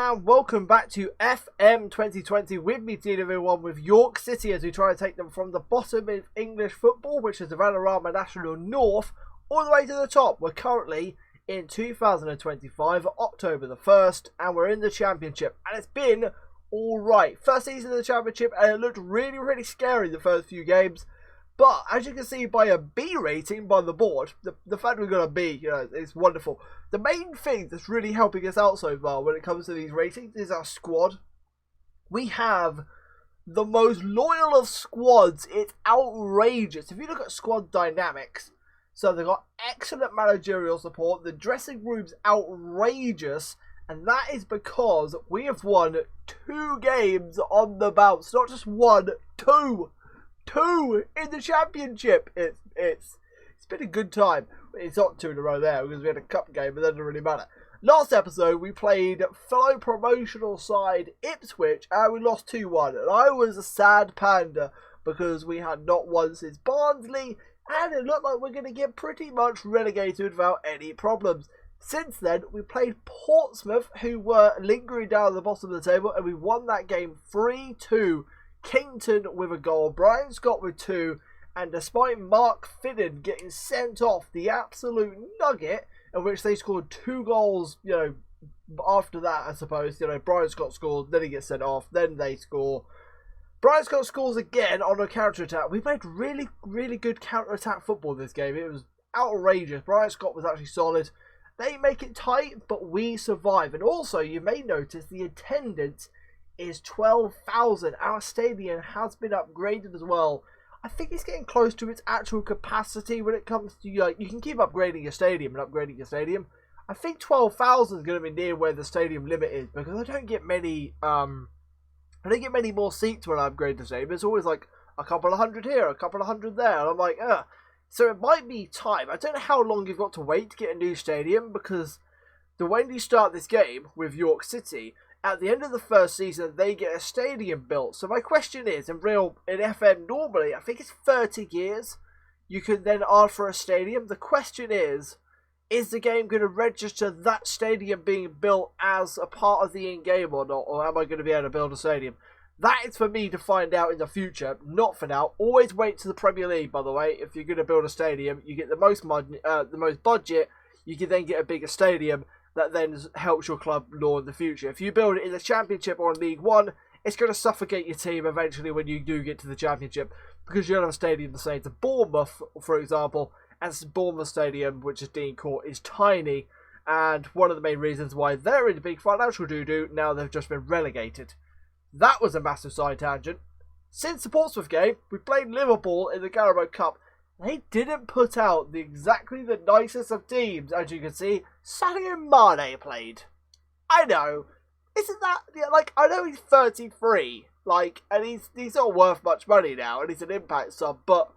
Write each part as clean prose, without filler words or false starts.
and welcome back to FM2020 with me, DW1, with York City as we try to take them from the bottom of English football, which is the Vanarama National North, all the way to the top. We're currently in 2025, October the 1st, and we're in the Championship, and it's been alright. First season of the Championship, and it looked really scary the first few games. But as you can see by a B rating by the board, the fact we got a B, it's wonderful. The main thing that's really helping us out so far when it comes to these ratings is our squad. We have the most loyal of squads. It's outrageous. If you look at squad dynamics, so they've got excellent managerial support. The dressing room's outrageous. And that is because we have won 2 games on the bounce. Not just 1, 2. 2 in the Championship. It's been a good time. It's not 2 in a row there because we had a cup game, but that doesn't really matter. Last episode we played fellow promotional side Ipswich and we lost 2-1, and I was a sad panda because we had not won since Barnsley, and it looked like we're going to get pretty much relegated without any problems. Since then we played Portsmouth, who were lingering down at the bottom of the table, and we won that game 3-2. Kington with a goal, Brian Scott with 2, and despite Mark Finnan getting sent off, the absolute nugget, in which they scored 2 goals, after that, I suppose, Brian Scott scored, then he gets sent off, then they score. Brian Scott scores again on a counter-attack. We played really good counter-attack football this game. It was outrageous. Brian Scott was actually solid. They make it tight, but we survive. And also, you may notice the attendance is 12,000. Our stadium has been upgraded as well. I think it's getting close to its actual capacity when it comes to, you can keep upgrading your stadium and upgrading your stadium. I think 12,000 is going to be near where the stadium limit is, because I don't get many more seats when I upgrade the stadium. It's always like a couple of hundred here, a couple of hundred there, and I'm like, ugh. So it might be time. I don't know how long you've got to wait to get a new stadium, because when you start this game with York City, at the end of the first season, they get a stadium built. So my question is, in FM normally, I think it's 30 years. You can then ask for a stadium. The question is the game going to register that stadium being built as a part of the in-game or not? Or am I going to be able to build a stadium? That is for me to find out in the future, not for now. Always wait to the Premier League, by the way. If you're going to build a stadium, you get the most budget, you can then get a bigger stadium. That then helps your club law in the future. If you build it in the Championship or in League One, it's going to suffocate your team eventually when you do get to the Championship, because you don't have a stadium the same to Bournemouth, for example, and Bournemouth Stadium, which is Dean Court, is tiny, and one of the main reasons why they're in a big financial doo-doo, now they've just been relegated. That was a massive side tangent. Since the Portsmouth game, we played Liverpool in the Carabao Cup. They didn't put out exactly the nicest of teams, as you can see. Sadio Mane played. I know. Isn't that, I know he's 33, and he's not worth much money now, and he's an impact sub, but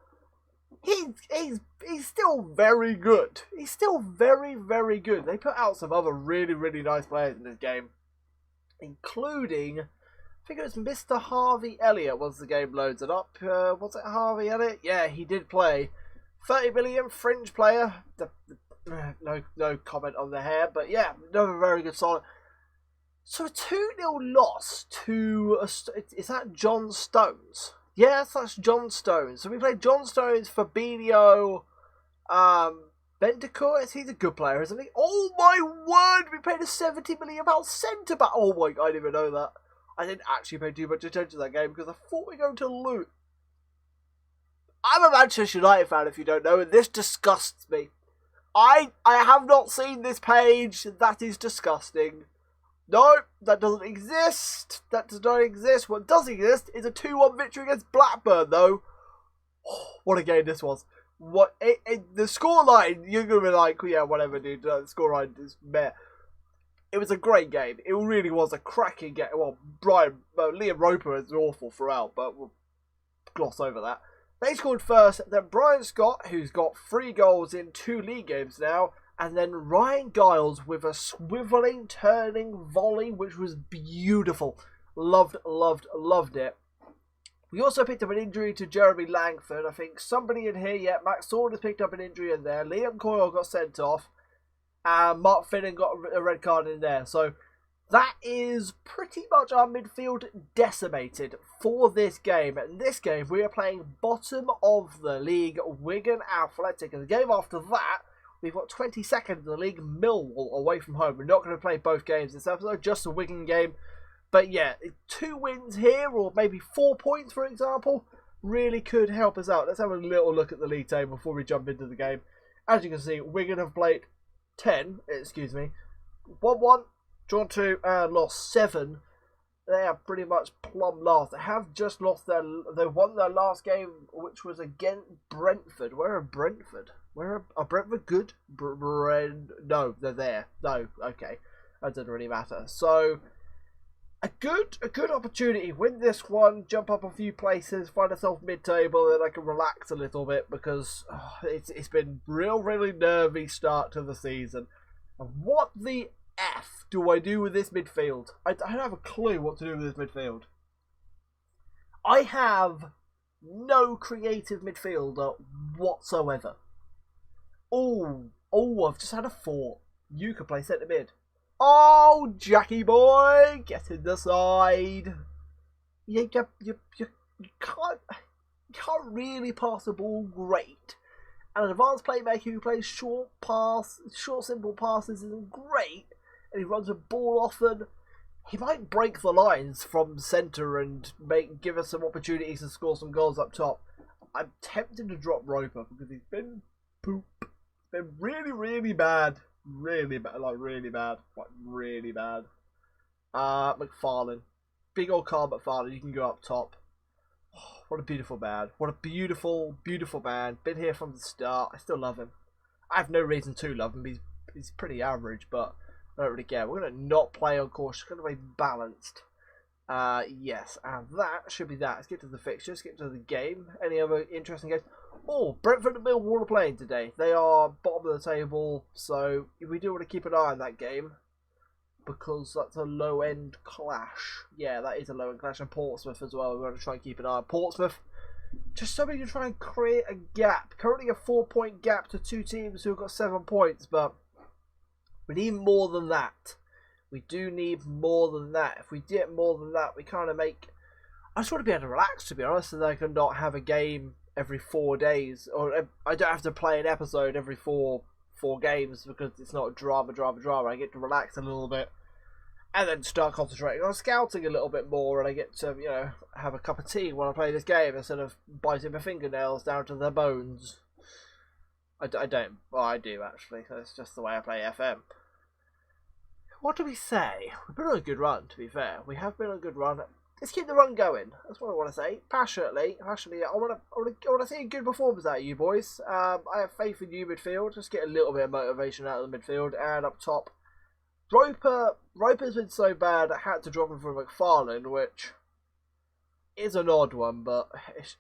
he's still very good. He's still very good. They put out some other really nice players in this game, including, I think it was Mr. Harvey Elliott once the game loads it up. Was it Harvey Elliott? Yeah, he did play. 30 million, fringe player. No comment on the hair, but yeah, another very good solid. So a 2-0 loss to, is that John Stones? Yes, that's John Stones. So we played John Stones, Fabinho, Bentancur. He's a good player, isn't he? Oh my word, we played a £70 million centre-back. Oh my god, I didn't even know that. I didn't actually pay too much attention to that game because I thought we were going to lose. I'm a Manchester United fan, if you don't know, and this disgusts me. I have not seen this page. That is disgusting. No, that doesn't exist. That does not exist. What does exist is a 2-1 victory against Blackburn, though. Oh, what a game this was. The scoreline, you're going to be like, yeah, whatever, dude. The scoreline is meh. It was a great game. It really was a cracking game. Well, Liam Roper is awful throughout, but we'll gloss over that. They scored first, then Brian Scott, who's got 3 goals in 2 league games now, and then Ryan Giles with a swivelling, turning volley, which was beautiful. Loved it. We also picked up an injury to Jeremy Langford. I think somebody in here, yeah, Max Sword has picked up an injury in there. Liam Coyle got sent off. And Mark Finnan got a red card in there. So that is pretty much our midfield decimated for this game. In this game, we are playing bottom of the league, Wigan Athletic. And the game after that, we've got 22nd in the league, Millwall, away from home. We're not going to play both games this episode, just the Wigan game. But yeah, 2 wins here, or maybe 4 points, for example, really could help us out. Let's have a little look at the league table before we jump into the game. As you can see, Wigan have played 1-1, drawn 2, and lost 7. They are pretty much plumb last. They have just lost they won their last game, which was against Brentford. Where are Brentford? Are Brentford good? No, they're there. No, okay. That doesn't really matter. So, a good opportunity. Win this one, jump up a few places, find yourself mid-table, then I can relax a little bit because it's been really nervy start to the season. And what the F do I do with this midfield? I don't have a clue what to do with this midfield. I have no creative midfielder whatsoever. I've just had a thought. You could play centre mid. Oh, Jackie boy, get in the side. You can't really pass the ball great. And an advanced playmaker who plays short, simple passes isn't great. And he runs a ball often. He might break the lines from centre and give us some opportunities to score some goals up top. I'm tempted to drop Roper because he's been poop. Been really bad. Really bad. McFarlane. Big old Carl McFarlane. You can go up top. Oh, what a beautiful man. What a beautiful man. Been here from the start. I still love him. I have no reason to love him. He's pretty average, but I don't really care. We're going to not play on course. It's going to be balanced. Yes, and that should be that. Let's get to the fixtures. Let's get to the game. Any other interesting games? Oh, Brentford and Millwall are playing today. They are bottom of the table, so we do want to keep an eye on that game because that's a low-end clash. Yeah, that is a low-end clash. And Portsmouth as well. We're going to try and keep an eye on Portsmouth. Just so we can try and create a gap. Currently a 4-point gap to 2 teams who have got 7 points, but we need more than that. We do need more than that. If we get more than that, we kind of make... I just want to be able to relax, to be honest, and I can not have a game every 4 days. Or I don't have to play an episode every four games because it's not drama. I get to relax a little bit and then start concentrating on scouting a little bit more, and I get to, have a cup of tea when I play this game instead of biting my fingernails down to the bones. I don't. Well, I do, actually. That's just the way I play FM. What do we say? We've been on a good run, to be fair. We have been on a good run. Let's keep the run going. That's what I want to say. Passionately, I want to see a good performance out of you boys. I have faith in you midfield. Just get a little bit of motivation out of the midfield. And up top, Roper's been so bad I had to drop him for McFarlane, which is an odd one, but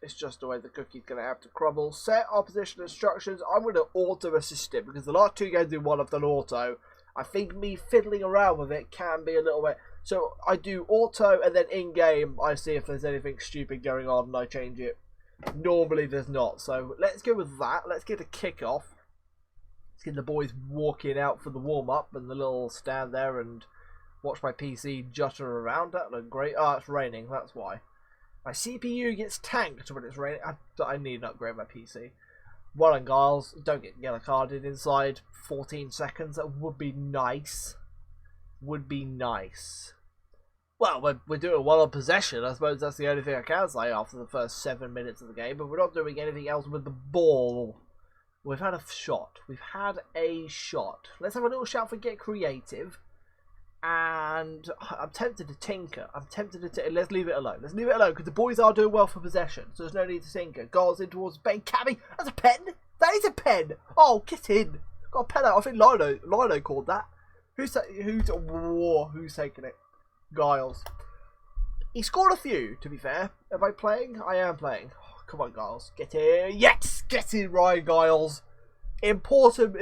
it's just the way the cookie's going to have to crumble. Set opposition instructions. I'm going to auto assist it because the last 2 games in one I've done auto. I think me fiddling around with it can be a little bit... So I do auto and then in-game I see if there's anything stupid going on and I change it. Normally there's not. So let's go with that. Let's get a kick-off. Let's get the boys walking out for the warm-up and the little stand there and watch my PC jutter around. That looked great. Oh, it's raining. That's why. My CPU gets tanked when it's raining. I need to upgrade my PC. Well and Giles, don't get yellow carded inside 14 seconds. That would be nice. Well, we're doing well on possession. I suppose that's the only thing I can say after the first 7 minutes of the game. But we're not doing anything else with the ball. We've had a shot. Let's have a little shout for get creative. And I'm tempted to tinker. Let's leave it alone. Because the boys are doing well for possession. So there's no need to tinker. Goals in towards Ben Cabby. That's a pen. That is a pen. Oh, get in. Got a pen out. I think Lino called that. Who's taking it? Giles. He scored a few, to be fair. Am I playing? I am playing. Oh, come on, Giles. Get in. Yes! Get in, Ryan Giles. Important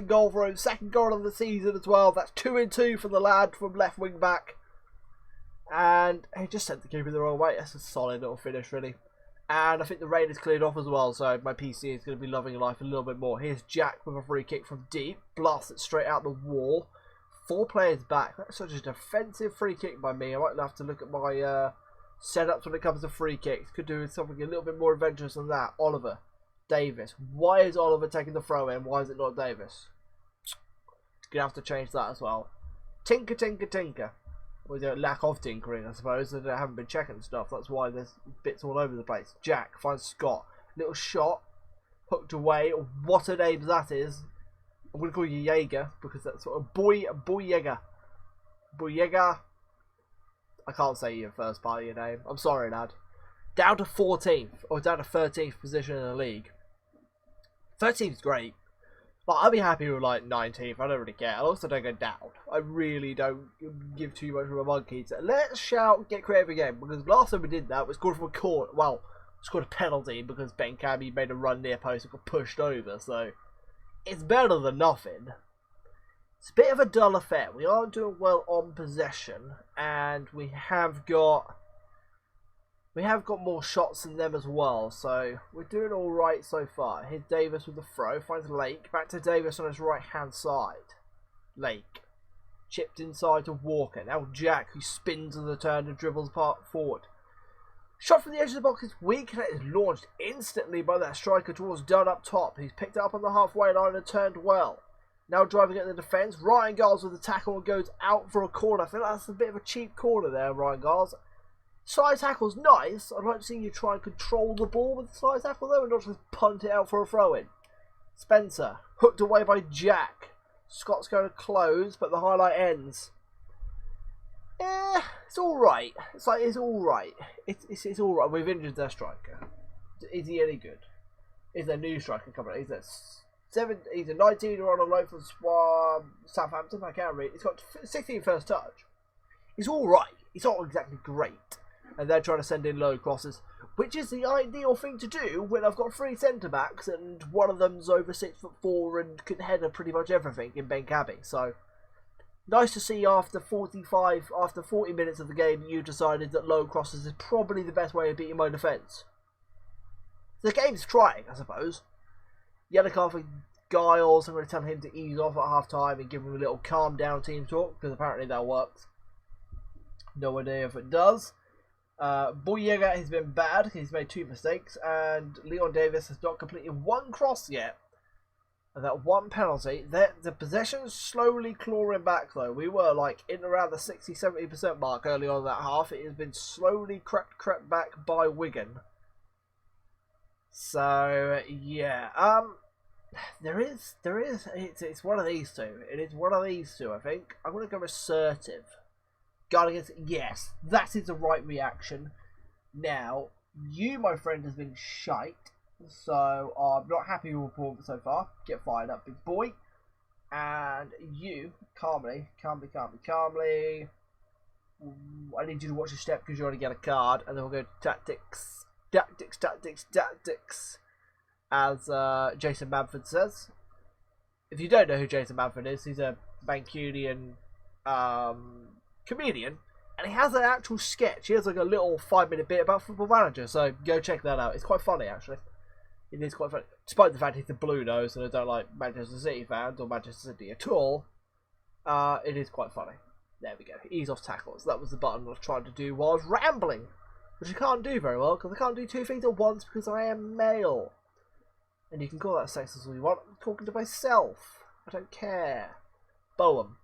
goal for him. Second goal of the season as well. That's 2-2 for the lad from left wing back. And he just sent the keeper the wrong way. That's a solid little finish, really. And I think the rain is cleared off as well, so my PC is going to be loving life a little bit more. Here's Jack with a free kick from deep. Blasts it straight out the wall. 4 players back. That's such a defensive free kick by me. I might have to look at my setups when it comes to free kicks. Could do something a little bit more adventurous than that. Oliver Davis. Why is Oliver taking the throw in? Why is it not Davis? Gonna have to change that as well. Tinker, tinker, tinker. Or is there a lack of tinkering, I suppose? They haven't been checking stuff. That's why there's bits all over the place. Jack finds Scott. Little shot. Hooked away. What a name that is. I'm going to call you Jaeger because that's sort of Boyega. Boyega. I can't say your first part of your name. I'm sorry, lad. Down to 14th, or down to 13th position in the league. 13th is great. Like, I'll be happy with like 19th. I don't really care. I also don't go down. I really don't give too much of a monkey. So let's shout, get creative again. Because last time we did that, we scored from a corner. Well, scored a penalty because Ben Cabby made a run near post and got pushed over. So it's better than nothing. It's a bit of a dull affair. We aren't doing well on possession, and we have got more shots than them as well. So we're doing all right so far. Here's Davis with the throw, finds Lake. Back to Davis on his right hand side. Lake chipped inside to Walker. Now Jack, who spins to the turn and dribbles forward. Shot from the edge of the box is weak, and it is launched instantly by that striker towards Dunn up top. He's picked it up on the halfway line and turned well. Now driving at the defence, Ryan Giles with the tackle and goes out for a corner. I feel like that's a bit of a cheap corner there, Ryan Giles. Side tackle's nice. I'd like to see you try and control the ball with the side tackle though and not just punt it out for a throw-in. Spencer, hooked away by Jack. Scott's going to close, but the highlight ends. It's alright. It's alright. It's alright. We've injured their striker. Is he any good? Is there a new striker coming? He's a 19-year-old on loan from Southampton. I can't read. He's got 16 first touch. He's alright. He's not exactly great. And they're trying to send in low crosses, which is the ideal thing to do when I've got 3 centre-backs and one of them's over 6'4" and can header pretty much everything in Ben Cabby. So nice to see after 40 minutes of the game, you decided that low crosses is probably the best way of beating my defence. The game's trying, I suppose. Yellow card for Giles. I'm going to tell him to ease off at half time and give him a little calm down team talk because apparently that works. No idea if it does. Boyega has been bad. He's made 2 mistakes, and Leon Davis has not completed 1 cross yet. And that 1 penalty. The possession's slowly clawing back though. We were like in around the 60-70% mark early on that half. It has been slowly crept back by Wigan. So yeah, it's one of these two. It is one of these two, I think. I'm gonna go assertive. Guard against, yes, that is the right reaction. Now, you, my friend, has been shite, so I'm not happy with your performance so far. Get fired up, big boy. And you, calmly. I need you to watch your step because you're going to get a card, and then we'll go to tactics. As Jason Manford says. If you don't know who Jason Manford is, he's a Mancunian comedian, and he has an actual sketch. He has like a little 5-minute bit about Football Manager, so go check that out. It's quite funny, actually. It is quite funny, despite the fact he's a blue nose and I don't like Manchester City fans or Manchester City at all. It is quite funny. There we go. Ease off tackles. That was the button I was trying to do while I was rambling, which I can't do very well because I can't do 2 things at once because I am male. And you can call that sexist all you want. I'm talking to myself. I don't care. Boehm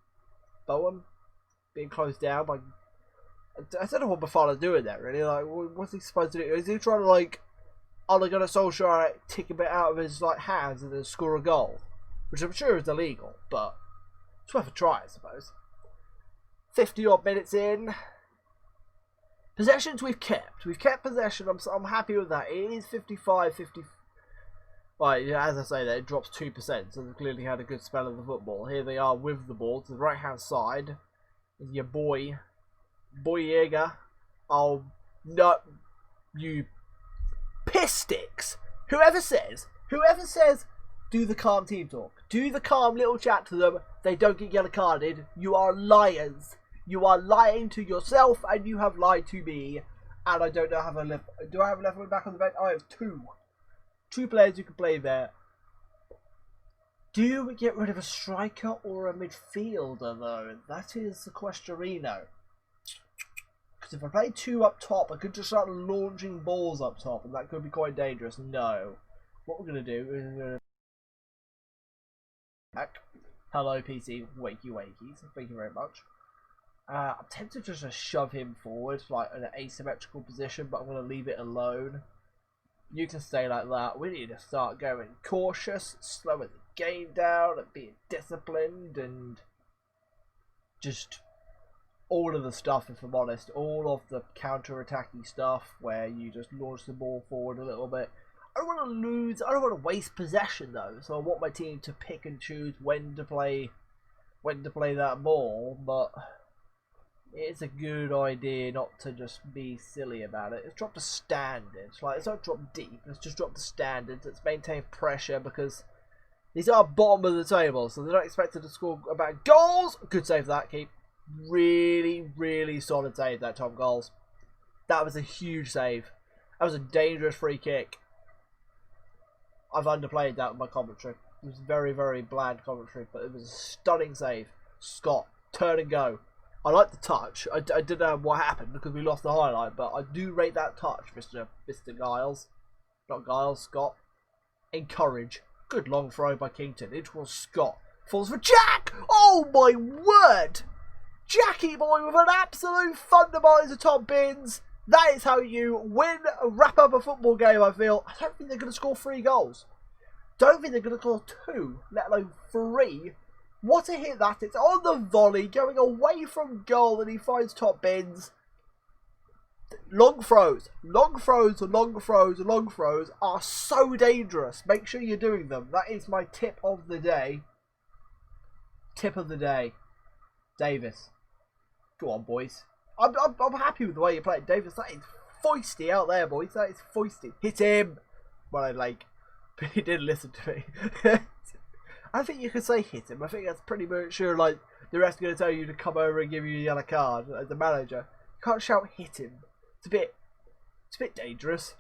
being closed down by... I don't know what Bafala's doing there, really. Like, what's he supposed to do? Is he trying to, like, Ole Gunnar Solskjaer tick a bit out of his like hands and then score a goal? Which I'm sure is illegal, but it's worth a try, I suppose. 50-odd minutes in. Possessions we've kept. We've kept possession. I'm happy with that. It is 55-50. Right, as I say, that it drops 2%, so they've clearly had a good spell of the football. Here they are with the ball to the right-hand side. Is your boy, Boyega. Oh, no, you piss sticks. Whoever says, do the calm team talk. Do the calm little chat to them. They don't get yellow carded. You are liars. You are lying to yourself, and you have lied to me. And I don't know how do I have a left wing back on the bench? I have 2 players who can play there. Do we get rid of a striker or a midfielder, though? That is the questionino. Because if I play two up top, I could just start launching balls up top, and that could be quite dangerous. No. What we're going to do is we're going to... Back. Hello, PC. Wakey wakeys. Thank you very much. I'm tempted just to shove him forward, like in an asymmetrical position, but I'm going to leave it alone. You can stay like that. We need to start going cautious, slowing the game down, and being disciplined, and just all of the stuff, if I'm honest, all of the counter-attacking stuff where you just launch the ball forward a little bit. I don't want to lose, I don't want to waste possession though, so I want my team to pick and choose when to play that ball, but it's a good idea not to just be silly about it. Let's drop the standards. Like, let's not drop deep. Let's just drop the standards. Let's maintain pressure because these are bottom of the table, so they're not expected to score about goals. Good save that, keep. Really, really solid save that, Tom Goals. That was a huge save. That was a dangerous free kick. I've underplayed that with my commentary. It was very, very bland commentary, but it was a stunning save. Scott, turn and go. I like the touch. I don't know what happened because we lost the highlight, but I do rate that touch, Mr. Giles. Not Giles, Scott. Encourage. Good long throw by Kington. It was Scott. Falls for Jack! Oh my word! Jackie boy with an absolute thunderbolt into Tom Binns. That is how you win, wrap up a football game, I feel. I don't think they're going to score 3 goals. Don't think they're going to score 2, let alone 3. What a hit that is. On the volley, going away from goal, and he finds Top Bins. Long throws are so dangerous. Make sure you're doing them. That is my tip of the day. Tip of the day. Davis. Go on, boys. I'm happy with the way you play it, Davis. That is foisty out there, boys. That is foisty. Hit him. Well, I like... But he didn't listen to me. I think you could say hit him. I think that's pretty much sure, like, the rest are going to tell you to come over and give you a yellow card as the manager. You can't shout hit him. It's a bit dangerous.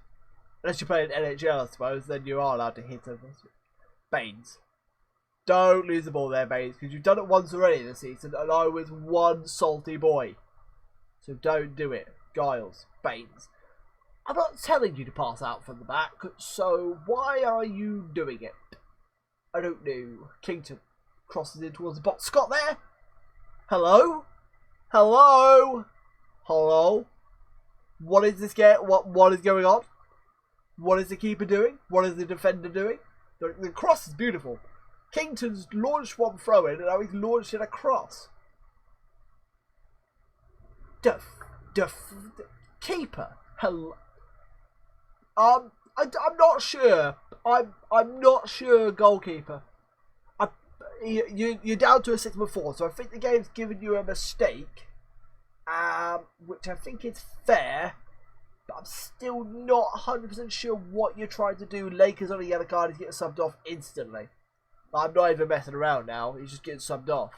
Unless you play in NHL, I suppose, then you are allowed to hit him. Baines. Don't lose the ball there, Baines, because you've done it once already this season, and I was one salty boy. So don't do it. Giles. Baines. I'm not telling you to pass out from the back, so why are you doing it? I don't know. Kington crosses in towards the box. Scott there? Hello? Hello? Hello? What is this game? What is going on? What is the keeper doing? What is the defender doing? The cross is beautiful. Kington's launched one throw in and now he's launched it across. Keeper. Hello. I'm not sure. I'm not sure, goalkeeper. You're down to a 6-4, so I think the game's given you a mistake, which I think is fair, but I'm still not 100% sure what you're trying to do. Lakers on a yellow card, he's getting subbed off instantly. I'm not even messing around now, he's just getting subbed off.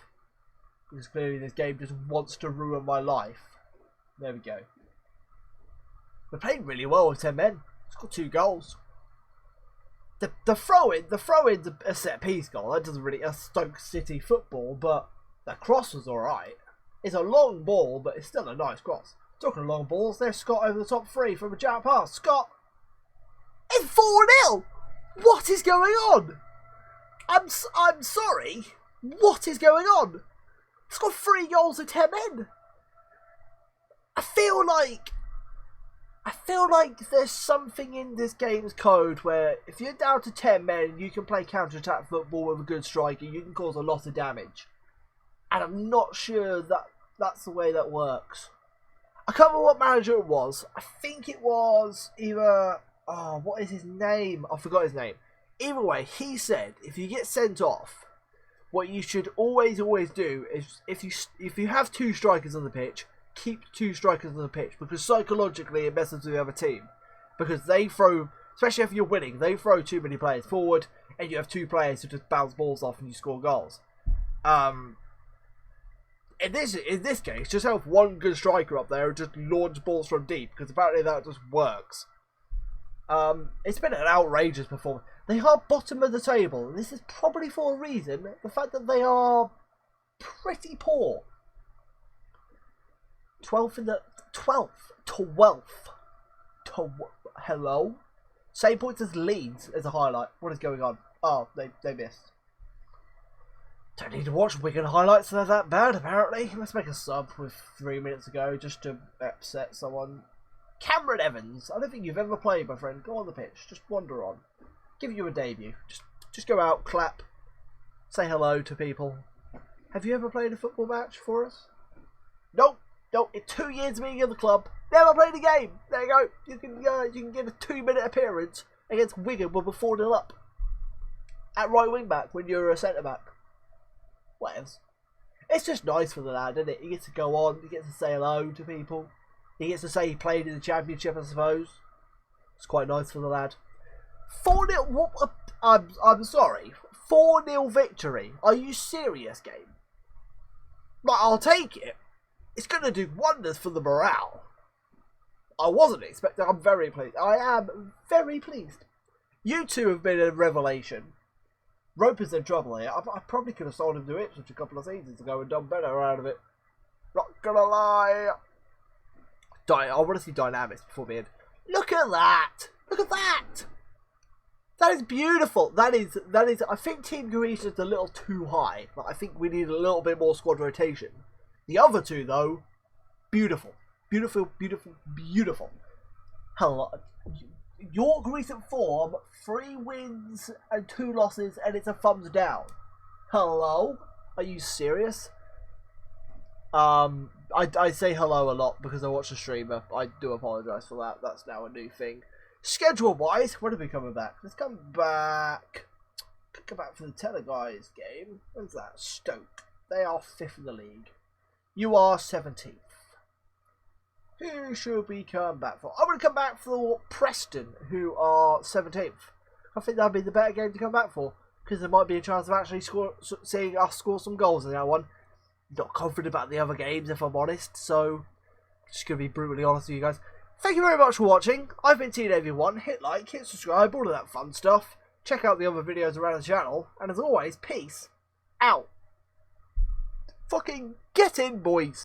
Because clearly this game just wants to ruin my life. There we go. We're playing really well with 10 men. It's got 2 goals. The throw-in's a set-piece goal. That doesn't really a Stoke City football, but the cross was alright. It's a long ball, but it's still a nice cross. Talking of long balls, there's Scott over the top 3 from a jump pass. Scott! It's 4-0! What is going on? I'm sorry. What is going on? It's got 3 goals in 10 men. I feel like there's something in this game's code where if you're down to 10 men, you can play counter-attack football with a good striker, you can cause a lot of damage. And I'm not sure that that's the way that works. I can't remember what manager it was. I think it was either... Oh, what is his name? I forgot his name. Either way, he said if you get sent off, what you should always do is if you have 2 strikers on the pitch, keep 2 strikers on the pitch, because psychologically it messes with the other team, because they throw, especially if you're winning, they throw too many players forward and you have 2 players who just bounce balls off and you score goals. In this case, just have 1 good striker up there and just launch balls from deep, because apparently that just works. It's been an outrageous performance. They are bottom of the table, and this is probably for a reason. The fact that they are pretty poor. 12th in the 12th. Hello? Same points as Leeds as a highlight. What is going on? Oh, they missed. Don't need to watch Wigan highlights, they're that bad apparently. Let's make a sub with 3 minutes ago just to upset someone. Cameron Evans, I don't think you've ever played, my friend. Go on the pitch, just wander on. Give you a debut. Just go out, clap, say hello to people. Have you ever played a football match for us? Nope. In 2 years being in the club, never played a game. There you go. You can get a 2-minute appearance against Wigan when we're 4-0 up. At right wing back when you're a centre back. Whatevs. It's just nice for the lad, isn't it? He gets to go on, he gets to say hello to people. He gets to say he played in the Championship, I suppose. It's quite nice for the lad. 4-0, I'm sorry. 4-0 victory. Are you serious, game? But I'll take it. It's going to do wonders for the morale. I wasn't expecting. I'm very pleased. I am very pleased. You two have been a revelation. Roper's in trouble here. I probably could have sold him to Ipswich a couple of seasons ago and done better out of it. Not gonna lie. I want to see dynamics before the end. Look at that! Look at that! That is beautiful. That is. I think Team Greece is a little too high. But I think we need a little bit more squad rotation. The other two, though, beautiful, beautiful. Hello. York recent form, 3 wins and 2 losses, and it's a thumbs down. Hello? Are you serious? I say hello a lot because I watch the streamer. I do apologise for that. That's now a new thing. Schedule-wise, when are we coming back? Let's come back. Come back for the Teleguys game. When's that? Stoke. They are 5th in the league. You are 17th. Who should we come back for? I'm going to come back for Preston, who are 17th. I think that would be the better game to come back for, because there might be a chance of actually seeing us score some goals in that one. Not confident about the other games, if I'm honest, so just going to be brutally honest with you guys. Thank you very much for watching. I've been TNAV1. Hit like, hit subscribe, all of that fun stuff. Check out the other videos around the channel, and as always, peace out. Fucking get in, boys.